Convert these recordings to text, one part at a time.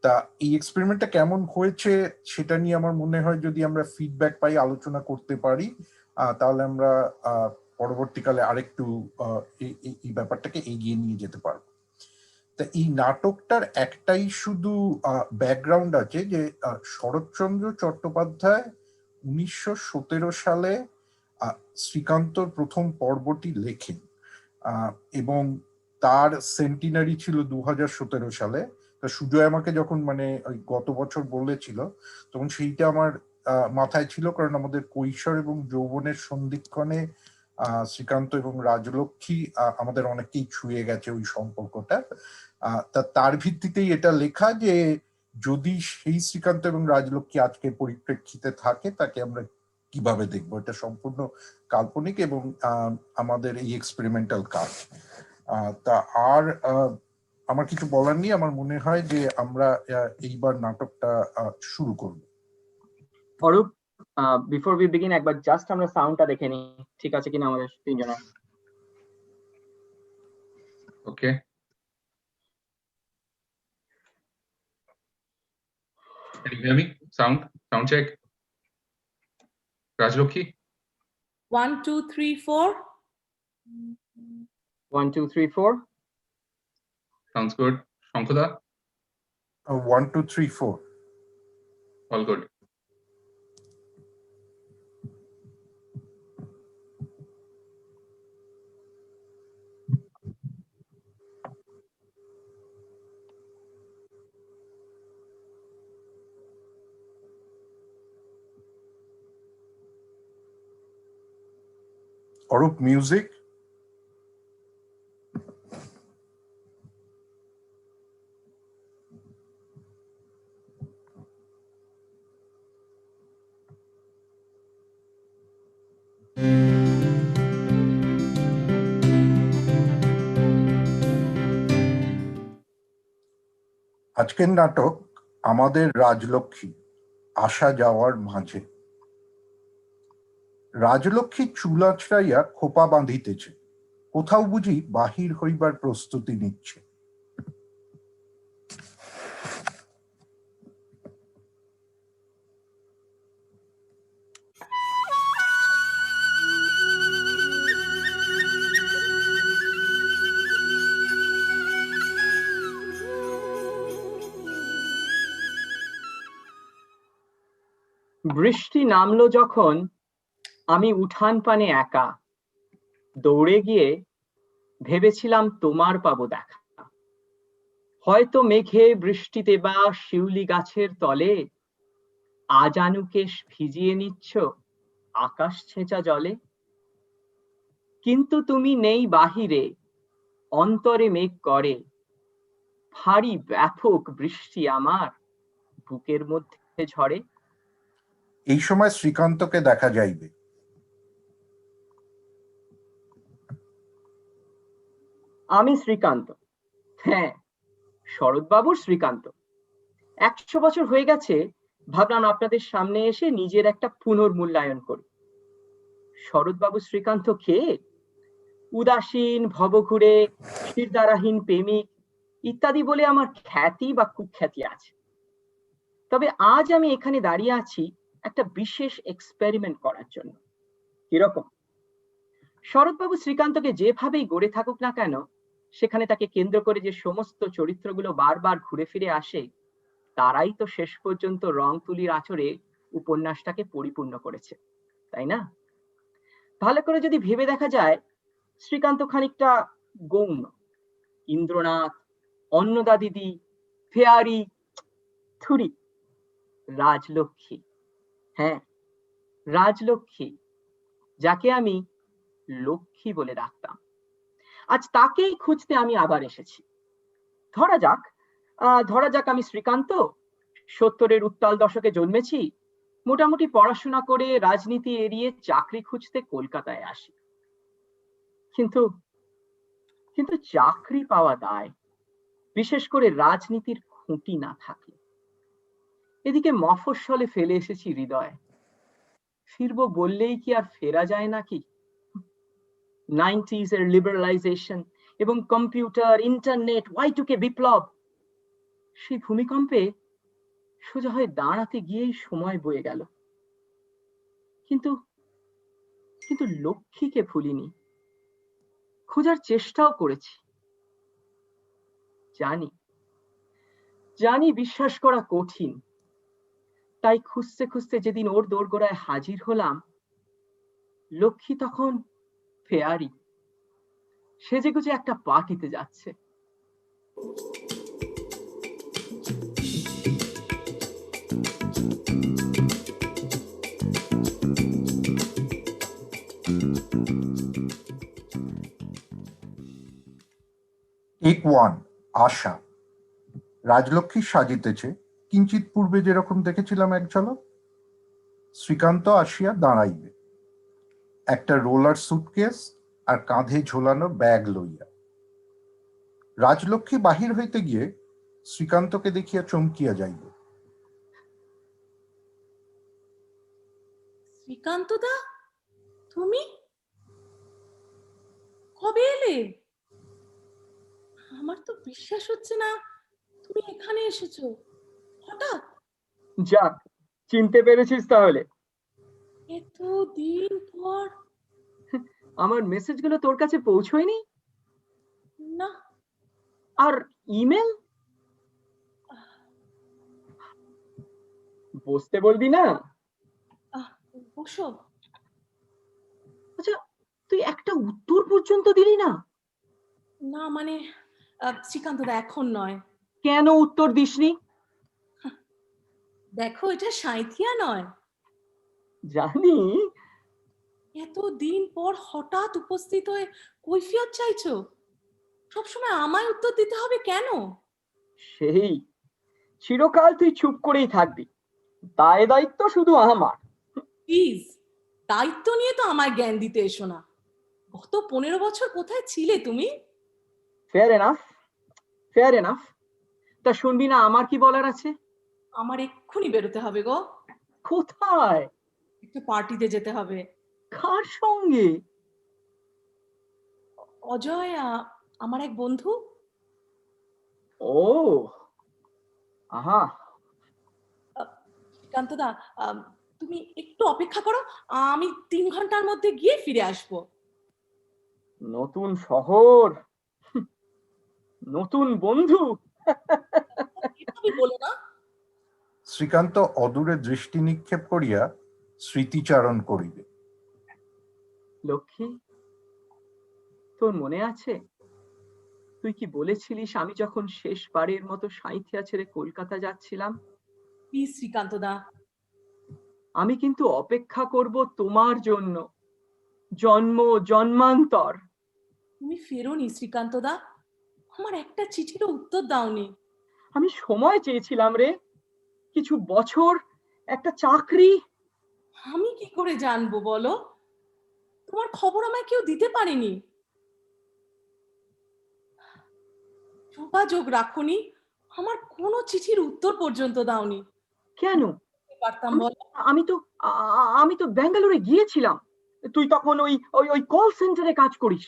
তা এই এক্সপেরিমেন্টটা কেমন হয়েছে সেটা নিয়ে আমার মনে হয় যদি আমরা ফিডব্যাক পাই, আলোচনা করতে পারি, তাহলে আমরা পরবর্তীকালে আরেকটু এই ব্যাপারটাকে এগিয়ে নিয়ে যেতে পারবো। তা এই নাটকটার একটাই শুধু ব্যাকগ্রাউন্ড আছে যে শরৎচন্দ্র চট্টোপাধ্যায় 1917 সালে শ্রীকান্তর প্রথম পর্বটি লেখেন এবং তার সেন্টিনারি ছিল 2017 সালে। তা সুজয় আমাকে যখন মানে গত বছর বলেছিল তখন সেইটা আমার মাথায় ছিল, কারণ আমাদের কৈশোর এবং যৌবনের সন্ধিক্ষণে শ্রীকান্ত এবং রাজলক্ষ্মী আমাদের অনেককেই ছুঁয়ে গেছে ওই সম্পর্কটা। তার ভিত্তিতেই এটা লেখা যে যদি সেই শ্রীকান্ত এবং রাজলক্ষ্মী আজকে পরিপ্রেক্ষিতে থাকে তাকে আমরা কিভাবে দেখবো। এটা সম্পূর্ণ কাল্পনিক এবং আমাদের এই এক্সপেরিমেন্টাল কাজ। তা আর আমার কিছু বলার নেই। আমার মনে হয় যে আমরা এইবার নাটকটা শুরু করব। অরূপ, বিফোর উই বিগিন একবার জাস্ট আমরা সাউন্ডটা দেখে নিই ঠিক আছে কিনা আমাদের তিনজনের। ওকে, can you hear me? Sound check. Rajlokhi? 1 2 3 4. 1 2 3 4. Sounds good. Shankhuda? 1 2 3 4. All good. Arup, music. আজকের নাটক আমাদের রাজলক্ষ্মী, আসা যাওয়ার মাঝে। রাজলক্ষ্মী চুল আঁচড়াইয়া খোপা বাঁধিতেছে, কোথাও বুঝি বাহির হইবার প্রস্তুতি নিচ্ছে। বৃষ্টি নামলো যখন আমি উঠান পানে একা, দৌড়ে গিয়ে ভেবেছিলাম তোমার পাবো দেখা। হয়তো মেঘে বৃষ্টিতে বা শিউলি গাছের তলে আজানুকে ভিজিয়ে নিচ্ছ আকাশ ছেঁচা জলে। কিন্তু তুমি নেই বাহিরে, অন্তরে মেঘ করে, ভারী ব্যাপক বৃষ্টি আমার বুকের মধ্যে ঝরে। এই সময় শ্রীকান্তকে দেখা যাইবে। আমি শ্রীকান্ত, হ্যাঁ শরৎবাবুর শ্রীকান্ত। 100 বছর হয়ে গেছে, ভাবলাম আপনাদের সামনে এসে নিজের একটা পুনর্মূল্যায়ন করি। শরৎবাবু শ্রীকান্ত কে? উদাসীন, ভবঘুরে, শিরদাঁড়াহীন প্রেমিক ইত্যাদি বলে আমার খ্যাতি বা কুখ্যাতি আছে। তবে আজ আমি এখানে দাঁড়িয়ে আছি একটা বিশেষ এক্সপেরিমেন্ট করার জন্য। কিরকম? শরৎবাবু শ্রীকান্তকে যেভাবেই গড়ে থাকুক না কেন, সেখানে তাকে কেন্দ্র করে যে সমস্ত চরিত্রগুলো বারবার ঘুরে ফিরে আসে, তারাই তো শেষ পর্যন্ত রং তুলির আঁচড়ে উপন্যাসটাকে পরিপূর্ণ করেছে, তাই না? ভালো করে যদি ভেবে দেখা যায়, শ্রীকান্ত খানিকটা গৌণ। ইন্দ্রনাথ, অন্নদা দিদি, ফেয়ারি, থুরি, রাজলক্ষ্মী, হ্যাঁ রাজলক্ষ্মী, যাকে আমি লক্ষ্মী বলে ডাকতাম, আজ তাকেই খুঁজতে আমি আবার এসেছি। ধরা যাক আমি শ্রীকান্ত 70-এর উত্তাল দশকে জন্মেছি, মোটামুটি পড়াশোনা করে রাজনীতি এড়িয়ে চাকরি খুঁজতে কলকাতায় আসি। কিন্তু চাকরি পাওয়া দায়, বিশেষ করে রাজনীতির খুঁটি না থাকলে। এদিকে মফস্বলে ফেলে এসেছি হৃদয়, ফিরবো বললেই কি আর ফেরা যায় নাকি? 90s এর লিবারালাইজেশন এবং কম্পিউটার, ইন্টারনেট, Y2K বিপ্লব, সেই ভূমিকম্পে সোজা হয়ে দাঁড়াতে গিয়েই সময় বয়ে গেল। কিন্তু কিন্তু লক্ষ্মীকে ভুলিনি, খোঁজার চেষ্টাও করেছি। জানি জানি বিশ্বাস করা কঠিন, তাই খুঁজতে খুঁজতে যেদিন ওর দোরগোড়ায় হাজির হলাম, লক্ষ্মী তখন ফেয়ারি, সেজেগুজে একটা পার্টিতে যাচ্ছে। Take one. আশা। রাজলক্ষ্মী সাজিতেছে, কিঞ্চিত পূর্বে যেরকম দেখেছিলাম এক ঝলক। শ্রীকান্ত আসিয়া দাঁড়াইবে, একটা রোলার সুটকেস আর কাঁধে ঝোলানো ব্যাগ লইয়া। রাজলক্ষ্মী বাহির হইতে গিয়ে শ্রীকান্তকে দেখিয়া চমকিয়া যাইবে। শ্রীকান্ত দা, তুমি কবে এলে? আমার তো বিশ্বাস হচ্ছে না তুমি এখানে এসেছো হঠাৎ। যাক, চিনতে পেরেছিস তাহলে। এত দিন পর। আমার মেসেজগুলো তোর কাছে পৌঁছয়নি? না। আর ইমেল? বসতে বলবি না? বসো। আচ্ছা, তুই একটা উত্তর পর্যন্ত দিলি না? না মানে শ্রীকান্ত দা, এখন নয়। কেন উত্তর দিসনি? দেখো, এটা সাঁইথিয়া নয়। জানি। এত দিন পর হঠাৎ উপস্থিত হয়ে কৈফিয়ত চাইছো? সবসময় আমায় উত্তর দিতে হবে কেন? সেই চিরকাল তুই চুপ করেই থাকবি, দায় দায়িত্ব শুধু আমার। প্লিজ, দায়িত্ব নিয়ে তো আমায় জ্ঞান দিতে এসো না। গত 15 বছর কোথায় ছিলে তুমি? Fair enough, fair enough. তা শুনবি না আমার কি বলার আছে? আমার এক্ষুনি বেরোতে হবে গো। কোথায়? একটু পার্টিতে যেতে হবে। কার সঙ্গে? অজয়, আমার এক বন্ধু। ও আহা, শ্রীকান্ত দা, তুমি একটু অপেক্ষা করো, আমি 3 ঘন্টার মধ্যে গিয়ে ফিরে আসবো। নতুন শহর, নতুন বন্ধু। এভাবে বলো না। শ্রীকান্ত অদূরে দৃষ্টি নিক্ষেপ করিয়া স্মৃতিচারণ করিবে। লক্ষ্মী, তোর মনে আছে তুই কি বলেছিলিস আমি যখন শেষবারের মতো সাঁইথিয়া ছেড়ে কলকাতা যাচ্ছিলাম? প্লিজ শ্রীকান্ত দা। আমি কিন্তু অপেক্ষা করব তোমার জন্য, জন্ম জন্মান্তর। তুমি ফেরোনি শ্রীকান্ত দা, আমার একটা চিঠিরও উত্তর দাওনি। আমি সময় চেয়েছিলাম রে, কিছু বছর, একটা চাকরি। আমি কি করে জানবো বলো? তোমার খবর আমায় কেউ দিতে পারেনি। যোগাযোগ রাখোনি, আমার কোনো চিঠির উত্তর পর্যন্ত দাওনি। কেন? পারতাম বলো? আমি তো ব্যাঙ্গালোরে গিয়েছিলাম, তুই তখন ওই ওই ওই কল সেন্টারে কাজ করিস।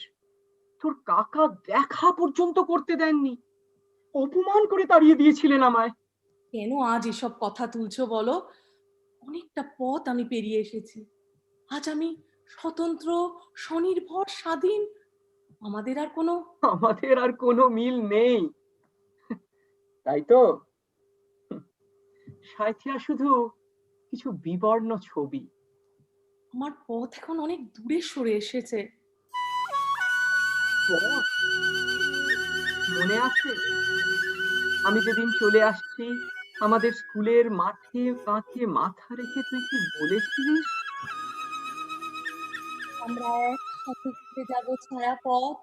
তোর কাকা দেখা পর্যন্ত করতে দেননি, অপমান করে তাড়িয়ে দিয়েছিলেন আমায়। কেন আজ এসব কথা তুলছো বলো? অনেকটা পথ আমি পেরিয়ে এসেছি। আজ আমি স্বতন্ত্র, স্বনির্ভর, স্বাধীন। আমাদের আর কোনো মিল নেই, তাই তো? সাঁইথিয়া শুধু কিছু বিবর্ণ ছবি। আমার পথ এখন অনেক দূরে সরে এসেছে। মনে আছে আমি যেদিন চলে আসছি, আমাদের স্কুলের মাঠে কাঁধে মাথা রেখে তুই কি বলেছিলিস? আমরা একসাথে ঘুরে যাবো ছায়াপথ।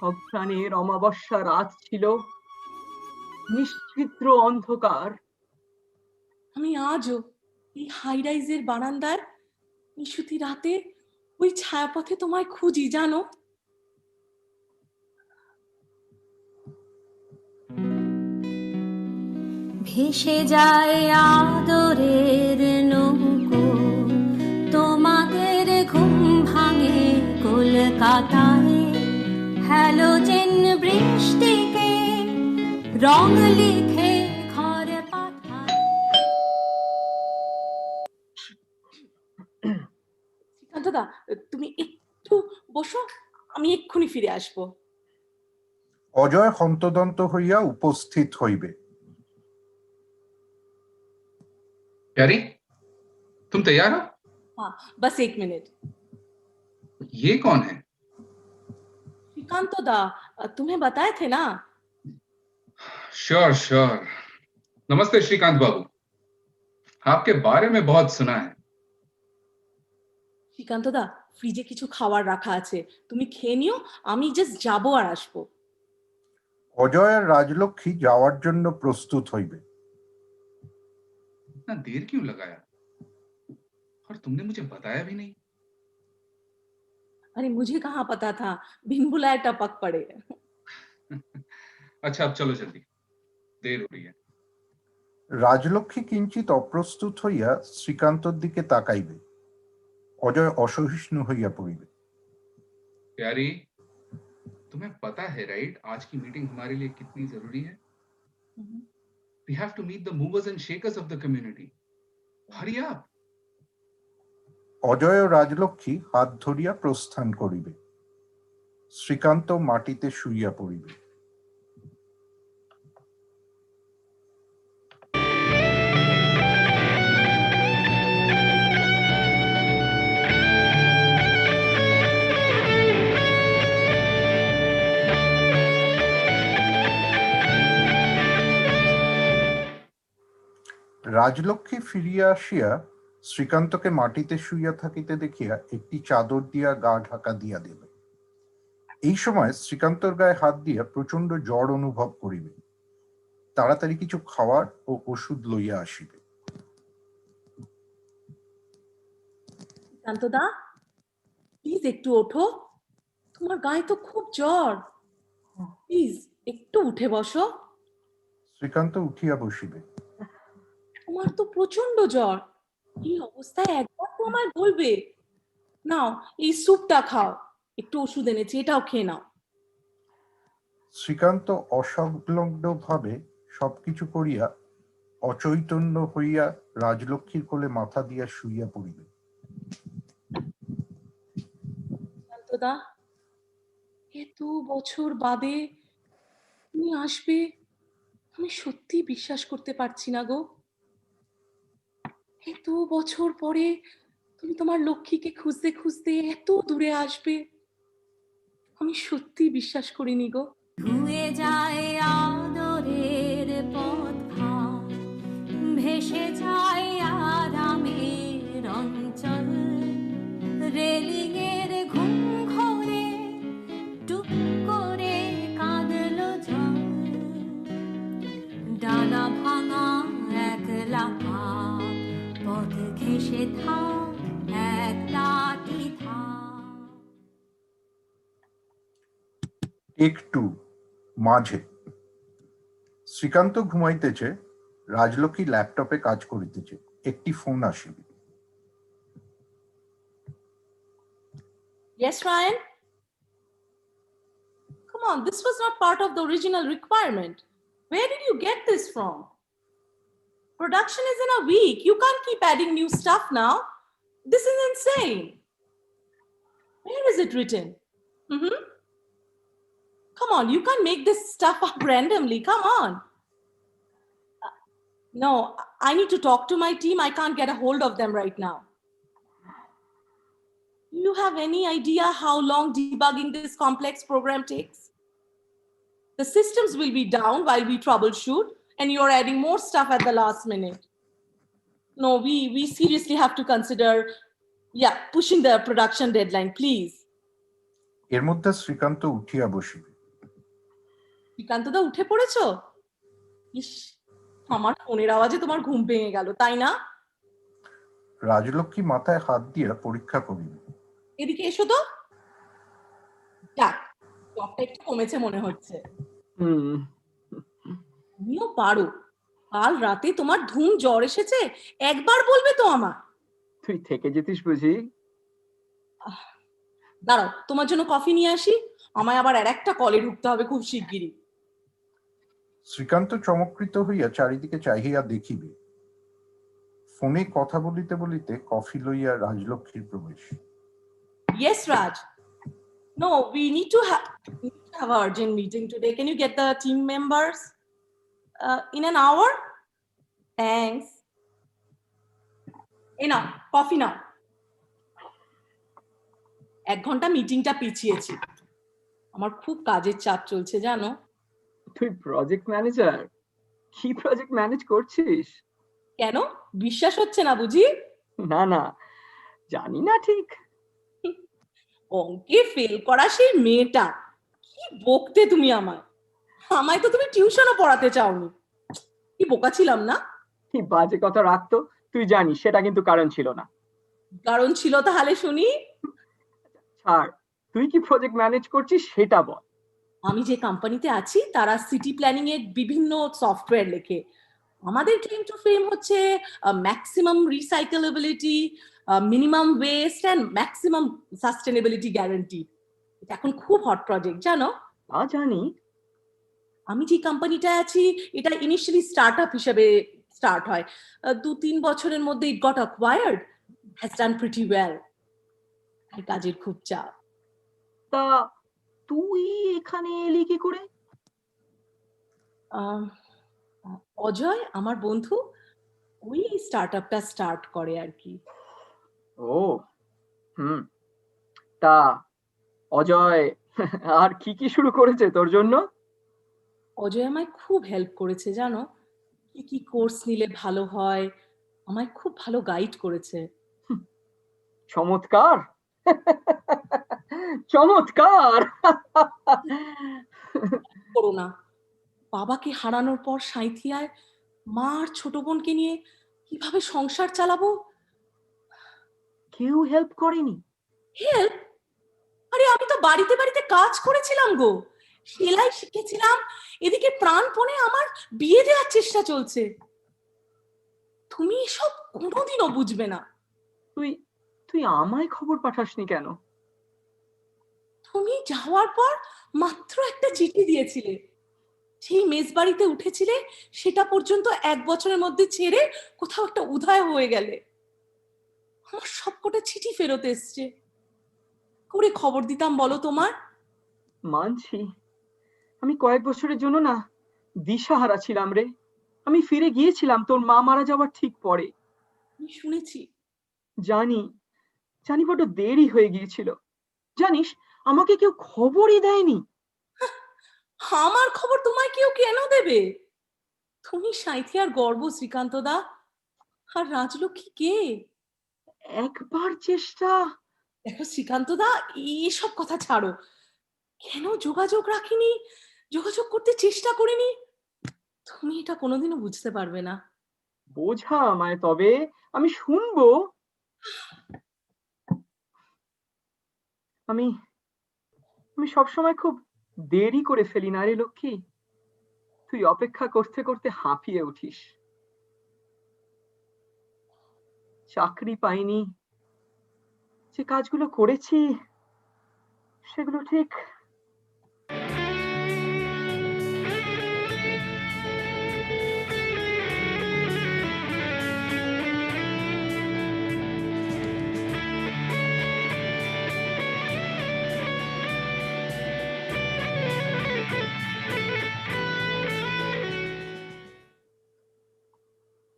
অঘ্রাণের অমাবস্যা রাত ছিল, নিশ্চিদ্র অন্ধকার। আমি আজও এই হাই রাইজের বারান্দায় নিশুতি রাতে ওই ছায়াপথে তোমায় খুঁজি, জানো? ভেসে যায় আদরের নৌকো, তোমাদের ঘুম ভাঙে কলকাতায়। হ্যালোজেন বৃষ্টিকে রং লিখে ঘরে পাঠায়। শ্রীকান্ত দা, তুমি একটু বসো, আমি এক্ষুনি ফিরে আসবো। অজয় হন্তদন্ত হইয়া উপস্থিত হইবে। प्यारी, तुम तैयार हो? हाँ, बस 1 मिनट। ये कौन है? श्रीकांत दा, तुम्हें बताए थे ना। Sure sure. नमस्ते श्रीकांत बाबू, आपके बारे में बहुत सुना है। শ্রীকান্ত দা, ফ্রিজে কিছু খাবার রাখা আছে, তুমি খেয়ে নিও, আমি জাস্ট যাবো আর আসবো। অজয় আর রাজলক্ষ্মী যাওয়ার জন্য প্রস্তুত হইবে। इतना देर क्यों लगाया? और तुमने मुझे बताया भी नहीं। अरे मुझे कहाँ पता था, बिन बुलाए टपक पड़े। अच्छा अब चलो जल्दी, देर हो रही है। রাজলক্ষ্মী কিঞ্চিত অপ্রস্তুত হইয়া শ্রীকান্তর দিকে তাকাইবে। অজয় অসহিষ্ণু হইয়া পড়িবে। प्यारी, तुम्हें पता है राइट आज की मीटिंग हमारे लिए कितनी जरूरी है? We have to meet the movers and shakers of the community. Hurry up. Ajay ও রাজলক্ষ্মী হাত ধরিয়া প্রস্থান করিবে। শ্রীকান্ত মাটিতে শুইয়া পড়িবে। রাজলক্ষ্মী ফিরিয়া আসিয়া শ্রীকান্তকে মাটিতে শুইয়া থাকিতে দেখিয়া একটি চাদর দিয়া গা ঢাকা দিয়া দিল। এই সময় শ্রীকান্তর গায়ে হাত দিয়া প্রচন্ড জ্বর অনুভব করিবে। তাড়াতাড়ি কিছু খাওয়ার ও ওষুধ লইয়া আসিবে। শ্রীকান্ত দা, প্লিজ একটু ওঠো, তোমার গায়ে তো খুব জ্বর, প্লিজ একটু উঠে বসো। শ্রীকান্ত উঠিয়া বসিবে। তোমার তো প্রচন্ড জ্বর, এই অবস্থায় একবার তো আমায় বলবে। নাও এই স্যুপটা খাও, একটু ওষুধ এনেছি, এটাও খেয়ে নাও। শ্রীকান্ত অসংলগ্ন ভাবে সবকিছু করিয়া অচৈতন্য হইয়া রাজলক্ষ্মীর কোলে মাথা দিয়া শুইয়া পড়িবে। শ্রীকান্ত দা, এত বছর বাদে তুমি আসবে, আমি সত্যি বিশ্বাস করতে পারছি না গো। এত বছর পরে তুমি তোমার লক্ষ্মীকে খুঁজতে খুঁজতে এত দূরে আসবে, আমি সত্যি বিশ্বাস করিনি গো। ধুয়ে যায় আদরের পথঘাট, ভেসে যায় আরামের অঞ্চল, রেলিংয়ের ঘুম ঘরে টুক করে কাঁদলো জল, ডানা ভাঙা একলা হাত, পথ ঘেসে থাক এক লাঠি থাক। একটু মাঝে শ্রীকান্ত ঘুমাইতেছে, রাজলক্ষ্মী ল্যাপটপে কাজ করিতেছে। একটি ফোন আসিবে। Yes, Ryan? Come on, this was not part of the original requirement. Where did you get this from? Production is in a week. You can't keep adding new stuff now. This is insane. Where is it written? Come on, you can't make this stuff up randomly. Come on. No, I need to talk to my team. I can't get a hold of them right now. Do you have any idea how long debugging this complex program takes? The systems will be down while we troubleshoot, and you're adding more stuff at the last minute. No, we seriously have to consider, pushing the production deadline, please. এর মধ্যে শ্রীকান্ত উঠিয়া বসিবে। শ্রীকান্ত দা, উঠে পড়েছো? ইস, আমার ফোনের আওয়াজে তোমার ঘুম ভেঙে গেল, তাই না? রাজলক্ষ্মী মাথায় হাত দিয়া পরীক্ষা করিবে। এদিকে এসো তো। যাক, জ্বরটা একটু কমেছে মনে হচ্ছে। তুমিও পারো, কাল রাতে তোমার ধুম জ্বর এসেছে, একবার বলবে তো আমার। তুই থেকে যেতিস বুঝি? দাঁড়াও, তোমার জন্য কফি নিয়ে আসি, আমায় আবার আর একটা কলে ঢুকতে হবে খুব শিগগিরই। শ্রীকান্ত চমৎকৃত হইয়া চারিদিকে চাহিয়া দেখিবে, ফোনে কথা বলিতে বলিতে কফি লইয়া রাজলক্ষ্মীর প্রবেশ। Yes, Raj. No, we need to have an urgent meeting today. Can you get the team members in an hour? Thanks. এই নাও কফি নাও। 1 ঘন্টা মিটিংটা পিছিয়েছি, আমার খুব কাজের চাপ চলছে জানো। তুই প্রজেক্ট ম্যানেজার, কি প্রজেক্ট ম্যানেজ করছিস? কেন বিশ্বাস হচ্ছে না বুঝি? না না, জানি না ঠিক। অঙ্কে ফেল করা সেই মেয়েটা, কি বকতে তুমি আমায়। আমায় তো তুমি টিউশনও পড়াতে চাওনি, কি বোকা ছিলাম না? কি বাজে কথা রাখতো, তুই জানিস সেটা কিন্তু কারণ ছিল না। কারণ ছিল তাহলে শুনি। ছাড়, তুই কি প্রজেক্ট ম্যানেজ করছিস সেটা বল। আমি যে কোম্পানিতে আছি তারা সিটি প্ল্যানিং এর বিভিন্ন সফটওয়্যার লেখে। আমাদের ক্লেম টু ফেম হচ্ছে maximum recyclability, minimum waste and maximum sustainability guarantee. এটা এখন খুব হট প্রজেক্ট জানো। জানি। আমি যে কোম্পানিটায় আছি এটা ইনিশিয়ালি স্টার্টআপ হিসেবে স্টার্ট হয়, 2-3 বছরের মধ্যে it got acquired, has done pretty well. আর কাজের খুব চাপ। তা তুই এখানে এলি কি করে? অজয় আমার বন্ধু, ওই স্টার্টআপটা স্টার্ট করে আর কি। ও হুম, তা অজয় আর কি কি শুরু করেছে তোর জন্য? অজয় আমায় খুব হেল্প করেছে জানো, কি কি কোর্স নিলে ভালো হয়, আমায় খুব ভালো গাইড করেছে। চমৎকার চমৎকার। করো না, বাবাকে হারানোর পর সাঁইথিয়ায় মা আর ছোট বোনকে নিয়ে কিভাবে সংসার চালাবো। কেউ হেল্প করেনি? হেল্প? আরে আমি তো বাড়িতে বাড়িতে কাজ করেছিলাম গো, সেলাই শিখেছিলাম, এদিকে প্রাণপণে আমার বিয়ে দেওয়ার চেষ্টা চলছে। তুমি এসব কোনোদিনও বুঝবে না। তুই তুই আমায় খবর পাঠাসনি কেন? তুমি যাওয়ার পর মাত্র একটা চিঠি দিয়েছিলে, সেই মেস বাড়িতে উঠেছিলে সেটা পর্যন্ত 1 বছরের মধ্যে ছেড়ে কোথাও একটা উধায় হয়ে গেলে। আমার সবকটা চিঠি ফেরত এসছে, করে খবর দিতাম বলো তোমার? মানছি, আমি কয়েক বছরের জন্য না দিশাহারা ছিলাম রে। আমি ফিরে গিয়েছিলাম তোর মা মারা যাওয়ার ঠিক পরে। আমি শুনেছি। জানি জানি, বড্ড দেরি হয়ে গিয়েছিল। জানিস, আমাকে কেউ খবরই দেয়নি। আমার খবর তোমায় কেউ কেন দেবে? তুমি সাঁইথিয়ার গর্ব শ্রীকান্ত দা, আর রাজলক্ষ্মী কে? একবার চেষ্টা। দেখো শ্রীকান্ত দা, এইসব কথা ছাড়ো। কেন যোগাযোগ রাখিনি, যোগাযোগ করতে চেষ্টা করিনি, তুমি এটা কোনোদিনও বুঝতে পারবে না। বোঝা আমায় তবে, আমি শুনবো। আমি আমি সবসময় খুব দেরি করে ফেলি না রে লক্ষ্মী। তুই অপেক্ষা করতে করতে হাঁপিয়ে উঠিস। চাকরি পাইনি, যে কাজগুলো করেছি সেগুলো ঠিক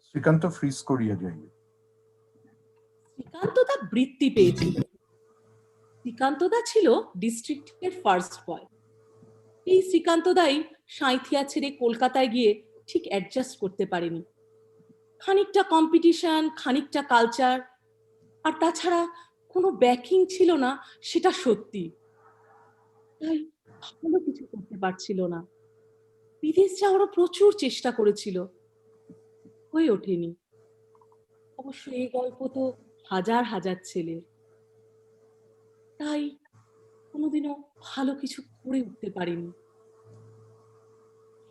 শ্রীকান্ত ফ্রিজ করিয়া যাইবে। শ্রীকান্ত দা বৃত্তি পেয়েছিল। শ্রীকান্ত দা ছিল ডিস্ট্রিক্টের ফার্স্ট বয়। এই শ্রীকান্ত দাই সাঁইথিয়া ছেড়ে কলকাতায় গিয়ে ঠিক অ্যাডজাস্ট করতে পারেনি। খানিকটা কম্পিটিশন, খানিকটা কালচার, আর তাছাড়া কোনো ব্যাকিং ছিল না, সেটা সত্যি। তাই ভালো কিছু করতে পারছিল না। বিদেশ যাওয়ারও প্রচুর চেষ্টা করেছিল, হয়ে ওঠেনি। অবশ্য এই গল্প তো হাজার হাজার ছেলের, তাই কোনোদিনও ভালো কিছু করে উঠতে পারেনি।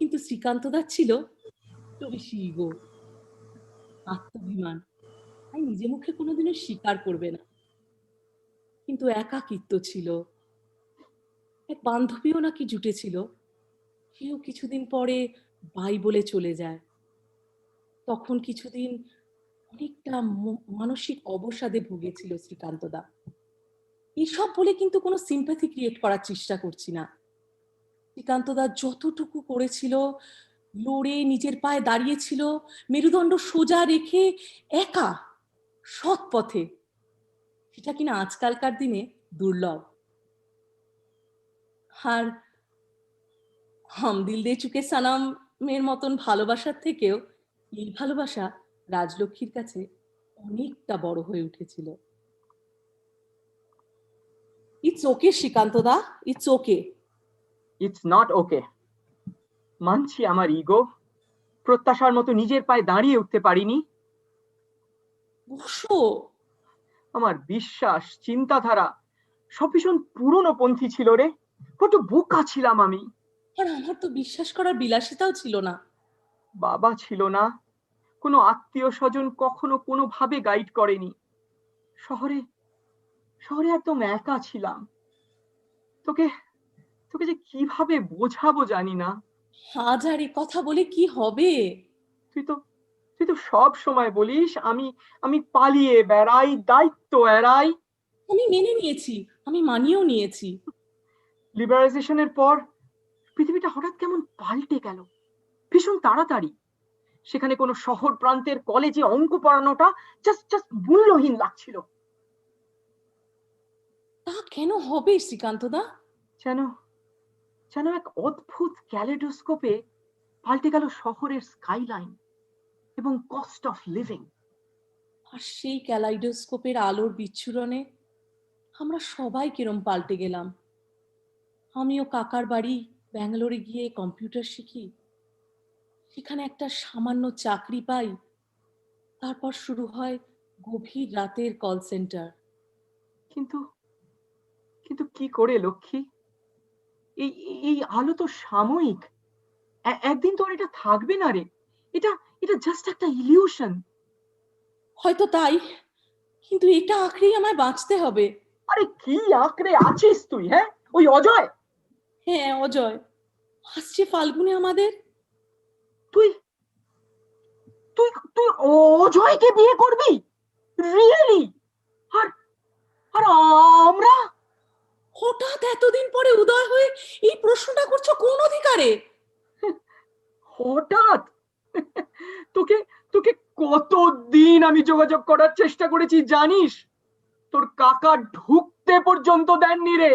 কিন্তু শ্রীকান্ত দার ছিল একটু বেশি ইগো, আত্মাভিমান, তাই নিজে মুখে কোনোদিনও স্বীকার করবে না। কিন্তু একাকিত্ব ছিল। এক বান্ধবীও নাকি জুটেছিল, সেও কিছুদিন পরে বাই বলে চলে যায়। তখন কিছুদিন অনেকটা মানসিক অবসাদে ভুগেছিল শ্রীকান্তদা। এসব বলে কিন্তু কোনো সিম্প্যাথি ক্রিয়েট করার চেষ্টা করছি না। শ্রীকান্তদা যতটুকু করেছিল, লড়ে নিজের পায়ে দাঁড়িয়েছিল, মেরুদণ্ড সোজা রেখে একা সৎ পথে, সেটা কিনা আজকালকার দিনে দুর্লভ। আর হাম দিল দে চুকে সানামের মতন ভালোবাসার থেকেও এই ভালোবাসা রাজলক্ষ্মীর কাছে অনেকটা বড় হয়ে উঠেছিল। ইটস ওকে শ্রীকান্তদা, it's okay. It's not okay. মানছি আমার ইগো, প্রত্যাশার মতো নিজের পায়ে দাঁড়িয়ে উঠতে পারিনি। বসো। আমার বিশ্বাস, চিন্তাধারা সব ভীষণ পুরনোপন্থী ছিল রে। কত বোকা ছিলাম আমি। আর আমার তো বিশ্বাস করার বিলাসিতাও ছিল না। বাবা ছিল না, কোনো আত্মীয় স্বজন কখনো কোনোভাবে গাইড করেনি। শহরে শহরে একদম একা ছিলাম। তোকে তোকে যে কিভাবে বোঝাবো জানি না। হাজার এ কথা বলে কি হবে? তুই তো তুই তো সব সময় বলিস আমি আমি পালিয়ে বেড়াই, দায়িত্ব এড়াই। আমি মেনে নিয়েছি, আমি মানিয়েও নিয়েছি। লিবারাইজেশনের পর পৃথিবীটা হঠাৎ কেমন পাল্টে গেল, ভীষণ তাড়াতাড়ি। সেখানে কোনো শহর প্রান্তের কলেজে অঙ্ক পড়ানোটা জাস্ট মূল্যহীন লাগছিল। তা কেন হবে শ্রীকান্তদা? যেন যেন এক অদ্ভুত ক্যালেডোস্কোপে পাল্টে গেল শহরের স্কাইলাইন এবং কস্ট অফ লিভিং। আর সেই ক্যালাইডোস্কোপের আলোর বিচ্ছুরণে আমরা সবাই কিরম পাল্টে গেলাম। আমিও কাকার বাড়ি ব্যাঙ্গালোরে গিয়ে কম্পিউটার শিখি, সেখানে একটা সামান্য চাকরি পাই। তারপর শুরু হয় গভীর রাতের কল সেন্টার। কিন্তু কিন্তু কি করে লক্ষ্মী? এই এই আলো তো সাময়িক, একদিন তো আর এটা থাকবে না রে। এটা এটা জাস্ট একটা ইলিউশন। হয়তো তাই, কিন্তু এটা আঁকড়েই আমায় বাঁচতে হবে। আরে কি আঁকড়ে আছিস তুই? হ্যাঁ, ওই অজয়? হ্যাঁ, অজয়। আসছে ফাল্গুনে আমাদের। তুই তুই তুই অজয়কে বিয়ে করবি? রিয়েলি? আর আর আমরা? হঠাৎ এতদিন পরে উদয় হয়ে এই প্রশ্নটা করছো কোন অধিকারে? হঠাৎ? তোকে তোকে কতদিন আমি যোগাযোগ করার চেষ্টা করেছি জানিস? তোর কাকা ঢুকতে পর্যন্ত দেননি রে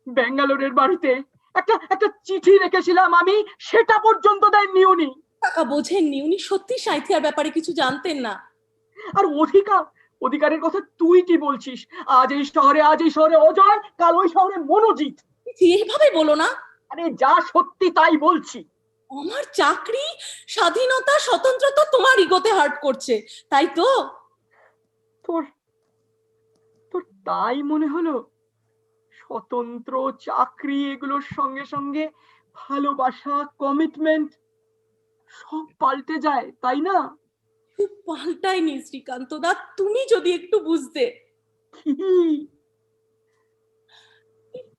ব্যাঙ্গালোরের বাড়িতে। একটা একটা চিঠি রেখেছিলাম আমি, সেটা পর্যন্ত দেননি উনি। কাকা বোঝেননি, উনি সত্যি সাঁইথিয়ার ব্যাপারে কিছু জানতেন না। আর অধিকারের কথা তুই কি বলছিস? আজ এই শহরে অজয়, কাল ওই শহরে মনোজিৎ। এইভাবে বলো না। আরে যা সত্যি তাই বলছি। আমার চাকরি, স্বাধীনতা, স্বতন্ত্রতা তোমার ইগোতে হার্ট করছে, তাই তো? তোর তোর তাই মনে হলো? স্বতন্ত্র, চাকরি, এগুলোর সঙ্গে সঙ্গে ভালোবাসা, কমিটমেন্ট সব পাল্টে যায়, তাই না? পাল্টায়নি শ্রীকান্তদা, তুমি যদি একটু বুঝতে। কি?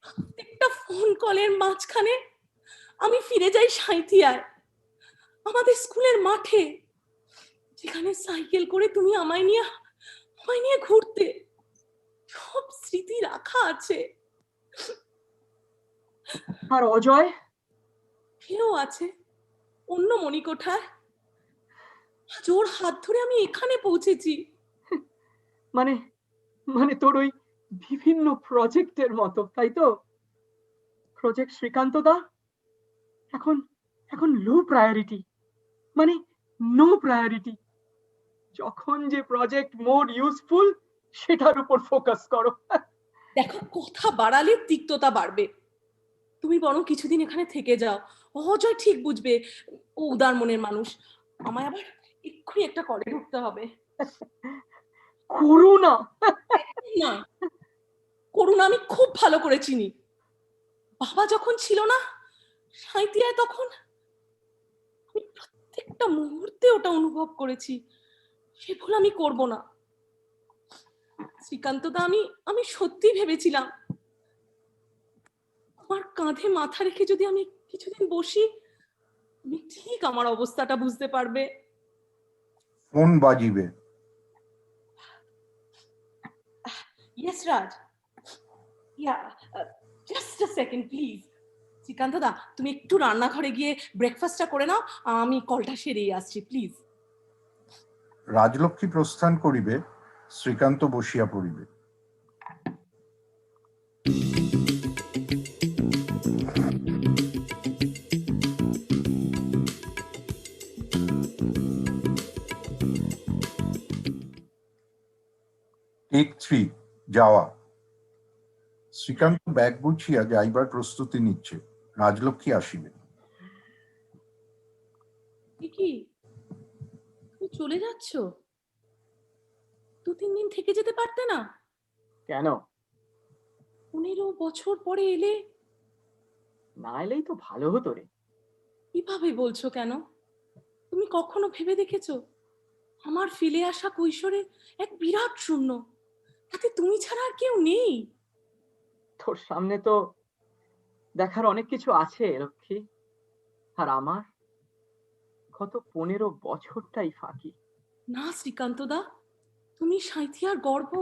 প্রত্যেকটা ফোন কলের মাঝখানে আমি ফিরে যাই সাঁইথিয়ায়, আমাদের স্কুলের মাঠে, যেখানে সাইকেল করে তুমি আমায় নিয়ে ঘুরতে। সব স্মৃতি রাখা আছে। আর অজয়? সেও আছে অন্য মণিকোঠায়। আজ ওর হাত ধরে আমি এখানে পৌঁছেছি। মানে মানে তোর ওই বিভিন্ন প্রজেক্টের মতো, তাই তো? প্রজেক্ট শ্রীকান্ত দা এখন এখন লো প্রায়োরিটি, মানে নো প্রায়োরিটি। যখন যে প্রজেক্ট মোর ইউজফুল সেটার উপর ফোকাস করো। দেখো, কথা বাড়ালে তিক্ততা বাড়বে। তুমি বরং কিছুদিন এখানে থেকে যাও, অজয় ঠিক বুঝবে, ও উদার মনের মানুষ। আমায় আবার এক্ষুনি একটা কলে ঢুকতে হবে। করুণা? না, করুণা আমি খুব ভালো করে চিনি। বাবা যখন ছিল না সাঁইথিয়ায়, তখন আমি প্রত্যেকটা মুহূর্তে ওটা অনুভব করেছি। সে ভুল আমি করব না শ্রীকান্তদা। আমি সত্যি ভেবেছিলাম আমার কাঁধে মাথা রেখে যদি আমি কিছুদিন বসি, তুমি ঠিক আমার অবস্থাটা বুঝতে পারবে। ফোন বাজিবে। Yes Raj, yeah, just a second please. Srikanta da, তুমি একটু রান্নাঘরে গিয়ে ব্রেকফাস্টটা করে নাও, আমি কলটা সেরেই আসছি প্লিজ। রাজলক্ষ্মী প্রস্থান করিবে, শ্রীকান্ত বসিয়া পড়িবে। টেক 3, যাওয়া। শ্রীকান্ত ব্যাগ গুছিয়া যাইবার প্রস্তুতি নিচ্ছে, রাজলক্ষ্মী আসিবে। কি তুমি চলে যাচ্ছ? 2-3 দিন থেকে যেতে পারতে না? কেন? 15 বছর পরে এলে। না এলেই তো ভালো হতো রে। কিভাবে বলছো কেন? তুমি কখনো ভেবে দেখেছো আমার ফিরে আসা কৈশোরে এক বিরাট শূন্য, তাতে তুমি ছাড়া আর কেউ নেই? তোর সামনে তো দেখার অনেক কিছু আছে লক্ষ্মী, আর আমার গত 15 বছরটাই ফাঁকি। না শ্রীকান্ত দা, তুমি সাঁথিয়ার গর্ব,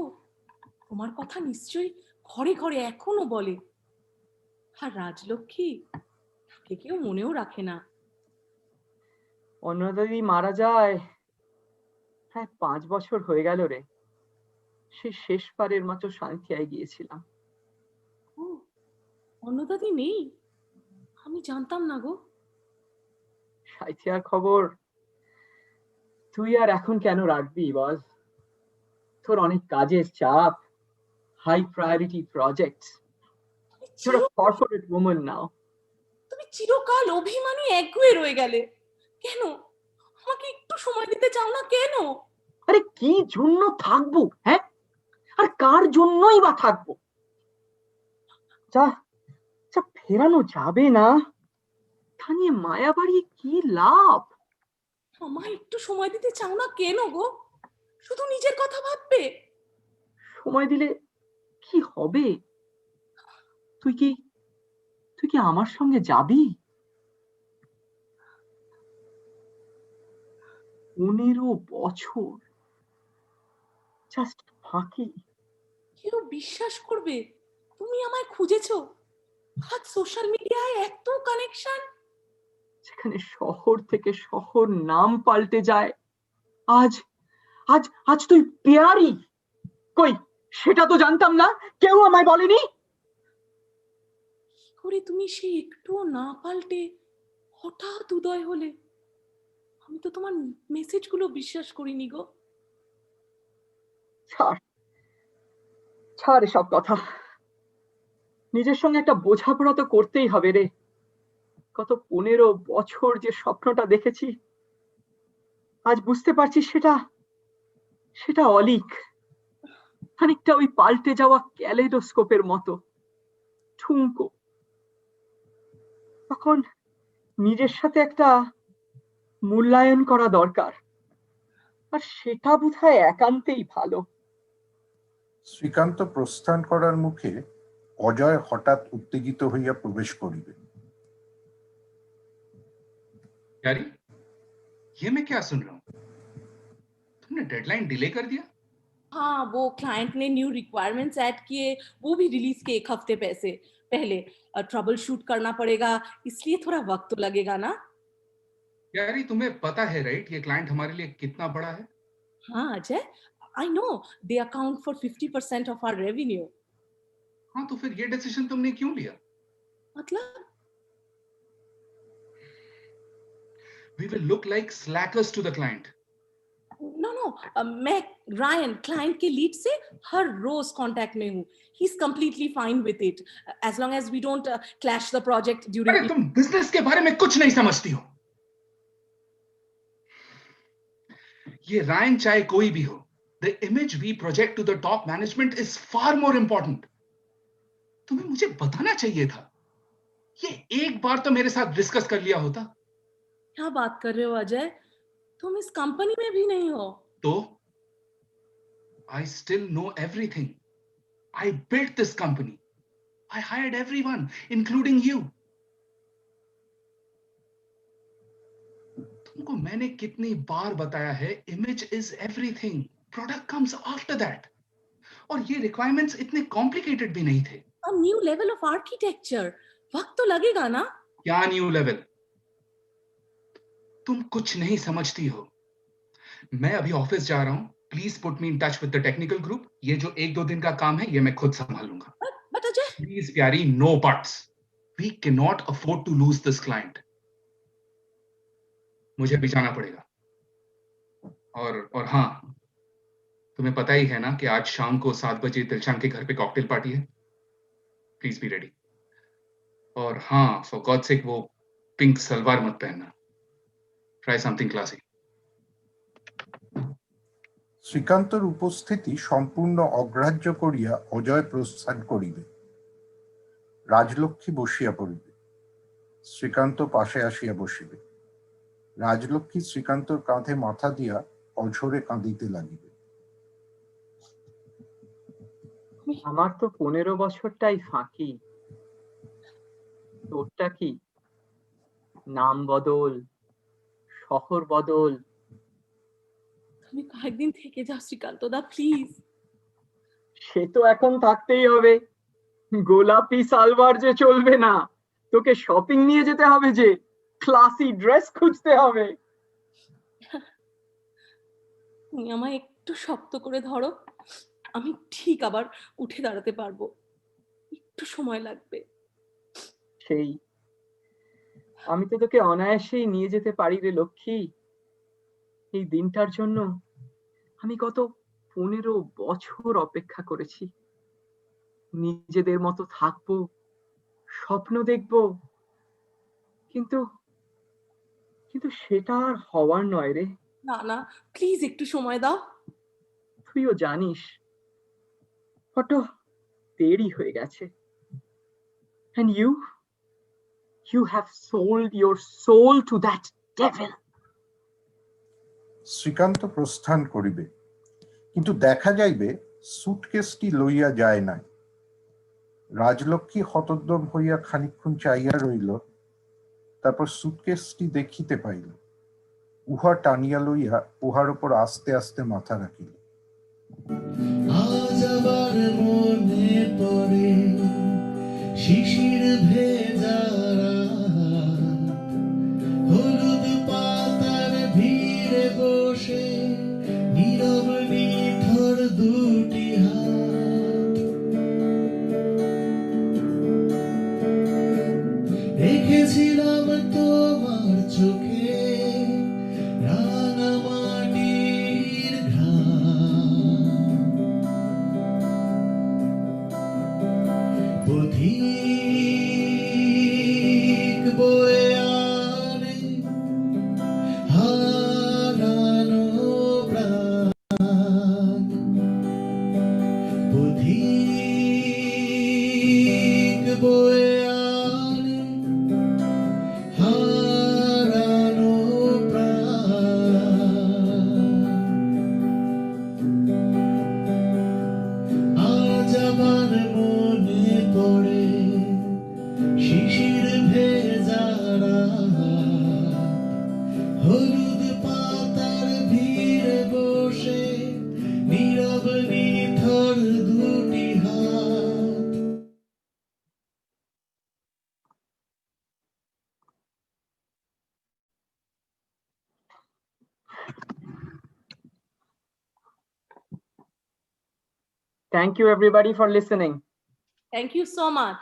তোমার কথা নিশ্চয়ই ঘরে ঘরে এখনো বলে। আর রাজলক্ষ্মী, তাকে কেউ মনেও রাখে না। অন্নদাদি মারা যায় প্রায় 5 বছর হয়ে গেল রে। সেই শেষবারের মতো সাঁথিয়ায় গিয়েছিলাম। ও, অন্নদাদি নেই? আমি জানতাম না গো। সাঁথিয়ার খবর তুই আর এখন কেন রাখবি বল? তোর অনেক কাজের চাপ, high priority projects. You're a corporate woman now. তুমি চিরকাল অভিমানী একগুঁয়ে রয়ে গেলে কেন? আমাকে একটু সময় দিতে চাও না কেন? আরে কি জন্য থাকবো, হ্যাঁ? আর কার জন্যই বা থাকবো? যা যা ফেরানো যাবে না, তা নিয়ে মায়া বাড়িয়ে কি লাভ? আমায় একটু সময় দিতে চাও না কেন গো? শুধু নিজের কথা ভাববে। সময় দিলে কি হবে? তুই কি আমার সঙ্গে যাবি? 15 বছর জাস্ট ফাঁকি। কেউ বিশ্বাস করবে তুমি আমায় খুঁজেছো? আজ সোশ্যাল মিডিয়ায় এত কানেকশন। যেখানে শহর থেকে শহর নাম পাল্টে যায়, আজ আজ আজ তুই পেয়ারি। কই, সেটা তো জানতাম না, কেউ আমায় বলেনি। কি করে তুমি সেই একটুও না পাল্টে হঠাৎ উদয় হলে? আমি তো তোমার মেসেজগুলো বিশ্বাস করিনি গো। ছাড় ছাড় এসব কথা। নিজের সঙ্গে একটা বোঝাপড়া তো করতেই হবে রে। গত 15 বছর যে স্বপ্নটা দেখেছি, আজ বুঝতে পারছি সেটা অলীক। খানিকটা ওই পাল্টে যাওয়া ক্যালেডোস্কোপের মতো ঠুনকো। তখন নিজের সাথে একটা মূল্যায়ন করা দরকার, আর সেটা বোধহয় একান্তেই ভালো। শ্রীকান্ত প্রস্থান করার মুখে অজয় হঠাৎ উত্তেজিত হইয়া প্রবেশ করিবে। यारी, ये मैं क्या सुन रहा हूँ? तुमने डेडलाइन डिले कर दिया? हाँ, वो क्लाइंट ने न्यू रिक्वायरमेंट्स ऐड किए, वो भी रिलीज के 1 हफ्ते पहले। ट्रबल शूट करना पड़ेगा, इसलिए थोड़ा वक्त तो लगेगा ना। यारी, तुम्हें पता है राइट ये क्लाइंट हमारे लिए कितना बड़ा है? हाँ Ajay, I know, they account for 50% of our revenue. हाँ, तो फिर ये डिसीजन तुमने क्यों लिया? मतलब? We will look like slackers to the client. No, मैं रायन क्लाइंट के लीड से हर रोज कांटेक्ट में हूँ। He is completely fine with it as long as we don't clash the project अरे ड्यूरिंग। तुम बिजनेस के बारे में कुछ नहीं समझती हो। ये रायन चाहे कोई भी हो, the image we project to the top management is far more important. तुम्हें मुझे बताना चाहिए था। ये एक बार तो मेरे साथ डिस्कस कर लिया होता। क्या बात कर रहे हो अजय? तुम इस कंपनी में भी नहीं हो। तो I still know everything. I built this company. I hired everyone, including you. तुमको मैंने कितनी बार बताया है, image is everything, product comes after that. और ये रिक्वायरमेंट्स इतने कॉम्प्लिकेटेड भी नहीं थे। A new level of architecture. वक्त तो लगेगा ना? क्या न्यू लेवल? तुम कुछ नहीं समझती हो। मैं अभी ऑफिस जा रहा हूं, please put me in touch with the technical group. ये जो 1-2 दिन का काम है ये मैं खुद संभाल लूंगा। But अजय, प्लीज प्यारी, no buts. We can not afford to lose this client. मुझे भी जाना पड़ेगा। और हाँ, तुम्हें पता ही है ना कि आज शाम को 7 बजे दिलशान के घर पे कॉकटेल पार्टी है। Please be ready. और हाँ, फॉर गॉड सेक वो पिंक सलवार मत पहनना। Try something classy. শ্রীকান্তর উপস্থিতি সম্পূর্ণ অগ্রাহ্য করিয়া অজয় প্রস্থান করিবে। রাজলক্ষ্মী বসিয়া পড়িবে, শ্রীকান্ত পাশে আসিয়া বসিবে। রাজলক্ষ্মী শ্রীকান্তর কাঁধে মাথা দিয়া অঝরে কাঁদিতে লাগিবে। আমার তো 15 বছরটাই ফাঁকি। তোরটা কি? নাম বদল, শহর বদল। তুমি কয়েকদিন থেকে যাও শ্রীকান্ত দা, প্লিজ। সে তো এখন থাকতেই হবে। গোলাপি সালভার যে চলবে না, তোকে শপিং নিয়ে যেতে হবে, যে ক্লাসি ড্রেস খুঁজতে হবে। তুমি আমায় একটু শক্ত করে ধরো, আমি ঠিক আবার উঠে দাঁড়াতে পারবো। একটু সময় লাগবে। সেই আমি তো তোকে অনায়াসেই নিয়ে যেতে পারি রে লক্ষ্মী। এই দিনটার জন্য আমি গত 15 বছর অপেক্ষা করেছি। নিজেদের মতো থাকবো, স্বপ্ন দেখবো, কিন্তু কিন্তু সেটা আর হওয়ার নয় রে। না না, প্লিজ একটু সময় দাও। তুইও জানিস বড্ড দেরি হয়ে গেছে। And you have sold your soul to that devil. Srikanta প্রস্থান করিবে, কিন্তু দেখা যাইবে সুটকেসটি লইয়া যায় নাই। রাজলক্ষ্মী হতোদ্যম হইয়া খানিকক্ষণ চাইয়া রইল, তারপর সুটকেসটি দেখিতে পাইল। উহা টানিয়া লইয়া উহার উপর আস্তে আস্তে মাথা রাখিল। আজ আবার মনে পড়ে শিশির ভেজা রাত, হলুদ পাতার ভিড়ে বসে নীরব নিথর দুটি হাত, রেখেছিলাম তোমার চোখে রাঙা মাটির ঘ্রাণ, পথিক বয়ে আনে হারানো প্রাণ, পথিক বয়ে আনে হারানো প্রাণ। আজ আবার মনে পড়ে শিশির ভেজা রাত, হলুদ পাতার ভিড়ে বসে নীরব নিথর দুটি হাত। Thank you everybody for listening. Thank you so much.